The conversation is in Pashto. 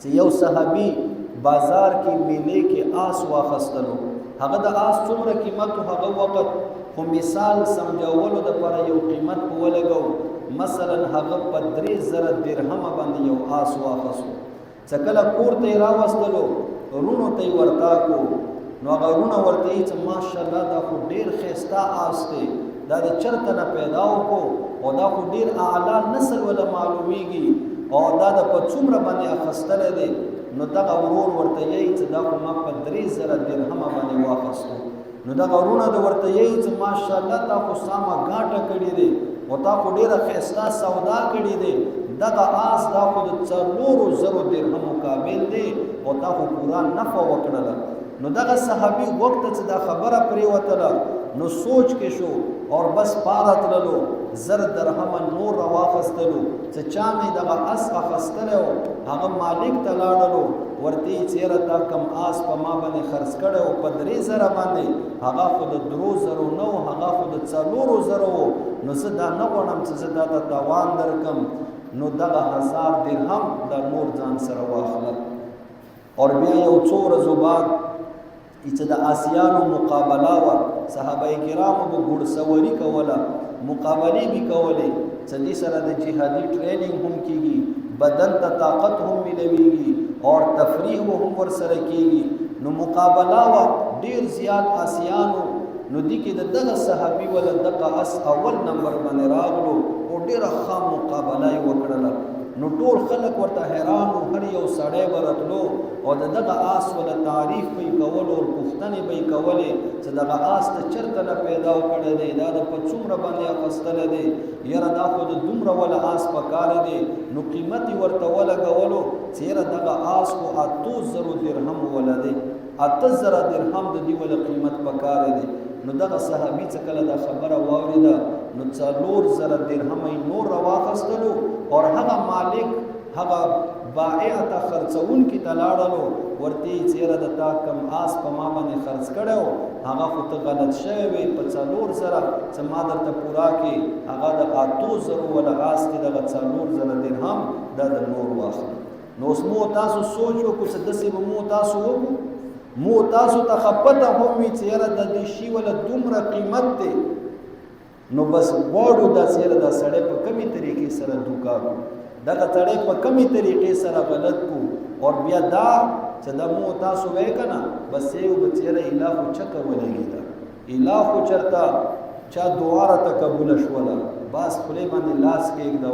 چې یو صحابي بازار کې میلې کې آس واخستلو، هغه د آس څومره قیمت هغه وخت خو مثال سمجھولو دپاره یو قیمت په ولګو، مثلا هغه په 3000 درهم باندې یو آس واخستو، چې کله کور ته یې راوستلو رونو ته یې ورتاکو، نو هغه رونه ورته یې چې ماشاءالله دا خو ډېر ښایسته آس دی، دا د چرته نه پیدا وکړو او دا خو ډېر اعلی نسل ولا معلومیږي او دا د په څومره باندې اخیستلی دی، نو دغه ورور ورته یی چې دا خو ما په 3000 درهم باندې واخیستو، نو دغه ورونه د ورته یی چې ماشاءالله تا خو سامه ګاټه کړې دی او تا خو ډېره ښایسته سودا کړې دی، دغه آس دا خو د 4000 درهم مقابل دی او تا خو پورا نفع وکړله. نو دغه صحابي وخت چې دا خبره پرېوتله نو سوچ کې شو اور بس پاره تللو، 1000 درهم نور راواخستلو، چې چا مې دغه آس اخیستلی و هغه مالک ته لاړلو، ورته یې چېرې تا کم آس په ما باندې خرڅ کړی و په 3000 باندې، هغه خو د 3000 نه و، هغه خو د 4000 و، نو زه دا نه غواړم چې زه دا ته تاوان درکم، نو دغه 1000 درهم دا نور ځان سره واخله. اور بیا یو څو ورځو بعد چې د آسیانو مقابله وه، صحابه کرامو به ګوډسواري کوله، مقابلې به کولې، چې دې سره د جهادي ټریننګ هم کېږي، بدن ته طاقت هم ملويږي اور تفریح هم ورسره کېږي. نو مقابله وه ډېر زیات آسیانو، نو دې کې د دغه صحابي ولا دغه اس اول نمبر باندې راغلو او ډېره ښه مقابله یې وکړله. نو ټول خلک ورته حیران وو، هر یو سړی به راتلو او د دغه آس ولا تعریف به یې کولو او پوښتنې به یې کولې چې دغه آس ته چېرته نه پیدا کړی دی، دا د په څومره باندې اخیستلی دی، یاره دا خو د دومره ولا آس پکار دی، نو قیمت یې ورته ولګولو چې یاره دغه آس خو 8000 درهم ولا دی، 8000 درهم د دې ولا قیمت پکار دی. نو دغه صحابي چې کله دا خبره واورېده نو 4000 درهم یې نور راواخستلو اور هغه مالک هغه بائع ته خرڅونکي ته لاړلو، ورته یې چېرې د تا کم آس په ما باندې خرڅ کړی و هغه خو ته غلط شوی وې په 4000 چې ما درته پوره کړې، هغه د 8000 ولا آس کې دغه 4000 درهم دا د نور واخله. نو اوس مو تاسو سوچ وکړو چې داسې به مو تاسو وکړو، مو تاسو ته خپته هم وي چې یاره د دې شي ولا دومره قیمت دی، نو بس غواړو دا چېرې دا سړی په کمې طریقې سره دوکه کړو، دغه سړی په کمې طریقې سره غلط کو اور بیا دا چې دا مو تاسو وایې که نه بس یو به چېرې اله خو چکه ولګېده، اله خو چېرته چا دعا راته قبوله شوله، بس خولې باندې لاس کېږده